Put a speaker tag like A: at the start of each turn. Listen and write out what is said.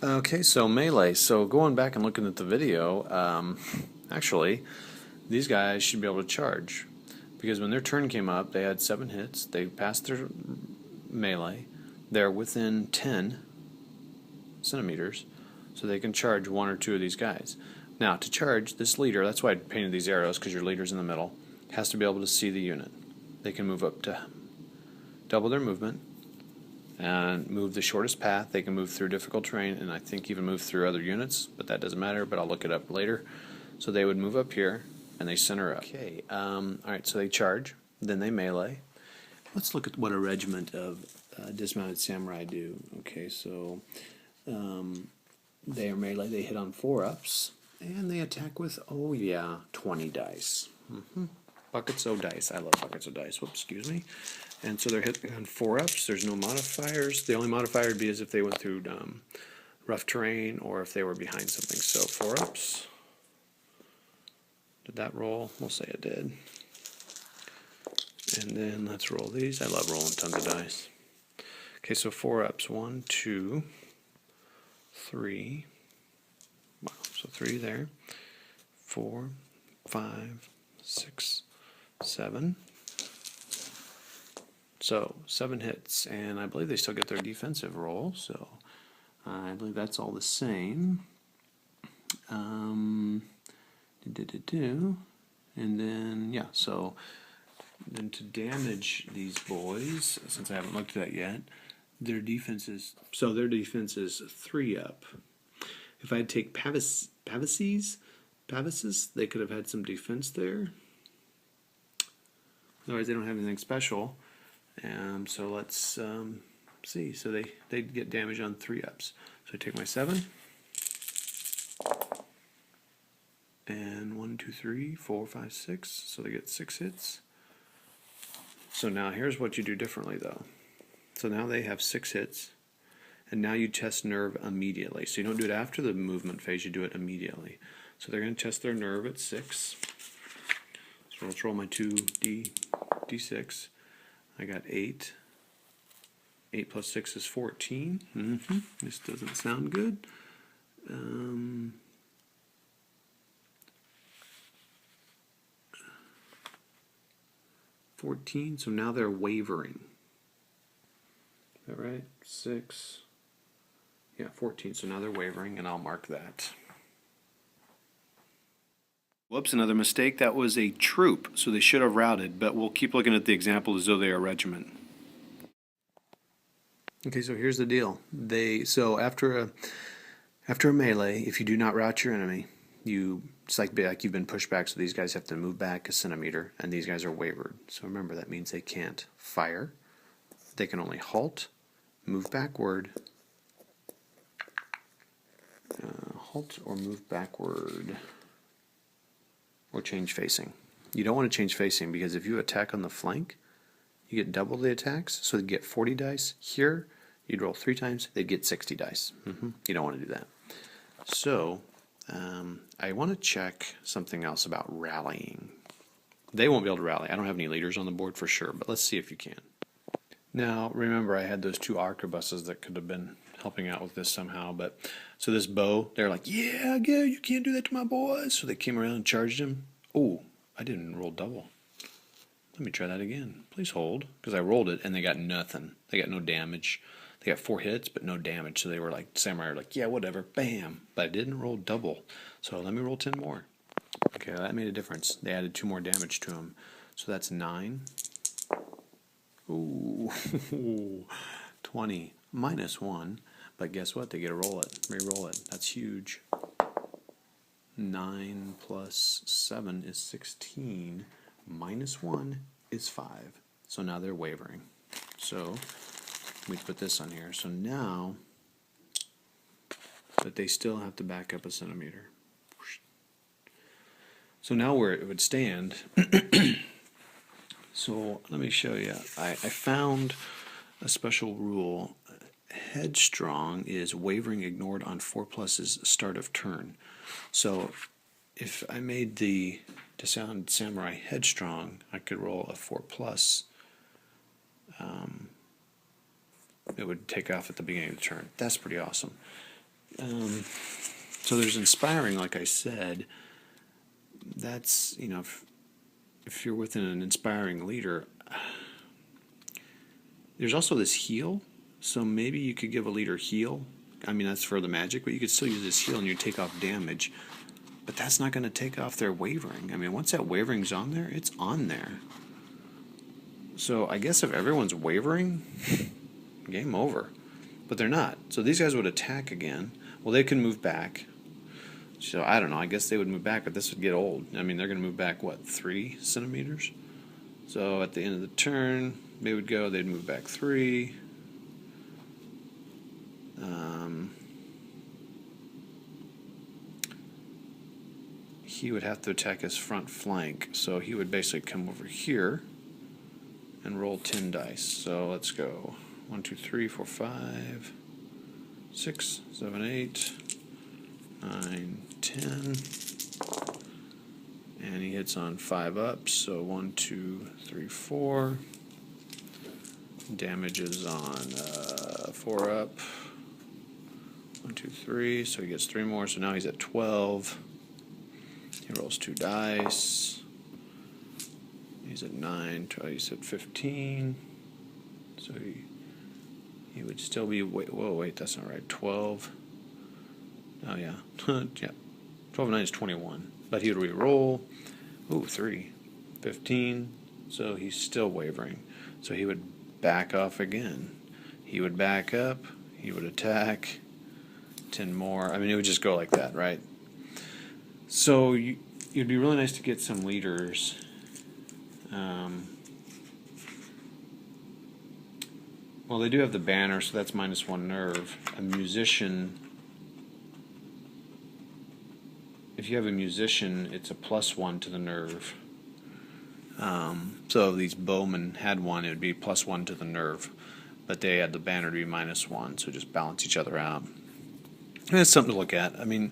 A: Okay, so melee. So going back and looking at the video, actually, these guys should be able to charge. Because when their turn came up, they had 7 hits. They passed their melee. They're within 10 centimeters, so they can charge 1 or 2 of these guys. Now, to charge, this leader, that's why I painted these arrows, because your leader's in the middle, has to be able to see the unit. They can move up to double their movement and move the shortest path. They can move through difficult terrain, and I think even move through other units, but that doesn't matter, but I'll look it up later. So they would move up here, and they center up. Okay, alright, so they charge, then they melee. Let's look at what a regiment of dismounted samurai do. Okay, so they are melee, they hit on 4-ups, and they attack with, oh yeah, 20 dice. Buckets of dice. I love buckets of dice. Whoops, excuse me. And so they're hitting on 4-ups. There's no modifiers. The only modifier would be as if they went through rough terrain or if they were behind something. So 4-ups. Did that roll? We'll say it did. And then let's roll these. I love rolling tons of dice. Okay, so 4-ups. 1, 2, 3. Wow, so 3 there. 4, 5, 6, 7. So 7 hits, and I believe they still get their defensive roll, so I believe that's all the same. And then, yeah, so then to damage these boys, since I haven't looked at that yet, their defense is 3-up. If I'd take Pavises, they could have had some defense there. Otherwise, they don't have anything special. So let's see. So they get damage on 3-ups. So I take my 7. And 1, 2, 3, 4, 5, 6. So they get 6 hits. So now here's what you do differently though. So now they have 6 hits. And now you test nerve immediately. So you don't do it after the movement phase, you do it immediately. So they're going to test their nerve at 6. So let's roll my 2d6. I got 8. 8 plus 6 is 14. This doesn't sound good. 14, so now they're wavering. Is that right? 6. Yeah, 14, so now they're wavering, and I'll mark that. Whoops, another mistake. That was a troop, so they should have routed, but we'll keep looking at the example as though they are a regiment. Okay, so here's the deal. So after a melee, if you do not rout your enemy, it's like you've been pushed back, so these guys have to move back a centimeter, and these guys are wavered. So remember, that means they can't fire. They can only halt, move backward, halt or move backward, or change facing. You don't want to change facing because if you attack on the flank, you get double the attacks, so they get 40 dice. Here, you'd roll 3 times, they'd get 60 dice. You don't want to do that. So, I want to check something else about rallying. They won't be able to rally. I don't have any leaders on the board for sure, but let's see if you can. Now, remember I had those 2 arquebuses that could have been helping out with this somehow, but so this bow, they're like, yeah, you can't do that to my boys. So they came around and charged him. Oh, I didn't roll double. Let me try that again. Please hold, because I rolled it and they got nothing. They got no damage. They got 4 hits, but no damage. So they were like, samurai were like, yeah, whatever, bam. But I didn't roll double. So let me roll 10 more. Okay, that made a difference. They added 2 more damage to him. So that's 9. Ooh, 20 minus 1. But guess what? They get to roll it, re-roll it. That's huge. 9 plus 7 is 16. Minus 1 is 5. So now they're wavering. So we put this on here. So now, but they still have to back up a centimeter. So now where it would stand, so let me show you. I found a special rule. Headstrong is wavering ignored on 4+'s start of turn. So if I made the dismounted samurai headstrong, I could roll a 4+. It would take off at the beginning of the turn. That's pretty awesome. So there's inspiring, like I said. That's, if you're with an inspiring leader, there's also this heal. So maybe you could give a leader heal. I mean, that's for the magic, but you could still use this heal and you take off damage. But that's not going to take off their wavering. I mean, once that wavering's on there, it's on there. So I guess if everyone's wavering, game over. But they're not. So these guys would attack again. Well, they can move back. So I don't know. I guess they would move back, but this would get old. I mean, they're going to move back, what, 3 centimeters? So at the end of the turn, they would go, they'd move back 3. He would have to attack his front flank. So he would basically come over here and roll 10 dice. So let's go. 1, 2, 3, 4, 5, 6, 7, 8, 9, 10. And he hits on 5 ups. So 1, 2, 3, 4. Damage is on 4 up. 1, 2, 3. So he gets 3 more. So now he's at 12. He rolls 2 dice. He's at 9. He's at 15. So he would still be. Wait, that's not right. 12. Oh yeah, yeah. 12 and 9 is 21. But he would re-roll. Ooh, 3. 15. So he's still wavering. So he would back off again. He would back up. He would attack. 10 more. I mean, it would just go like that, right? So it'd be really nice to get some leaders. Well, they do have the banner, so that's -1 nerve. A musician. If you have a musician, it's a +1 to the nerve. So if these bowmen had one, it would be +1 to the nerve. But they had the banner to be -1, so just balance each other out. And it's something to look at. I mean,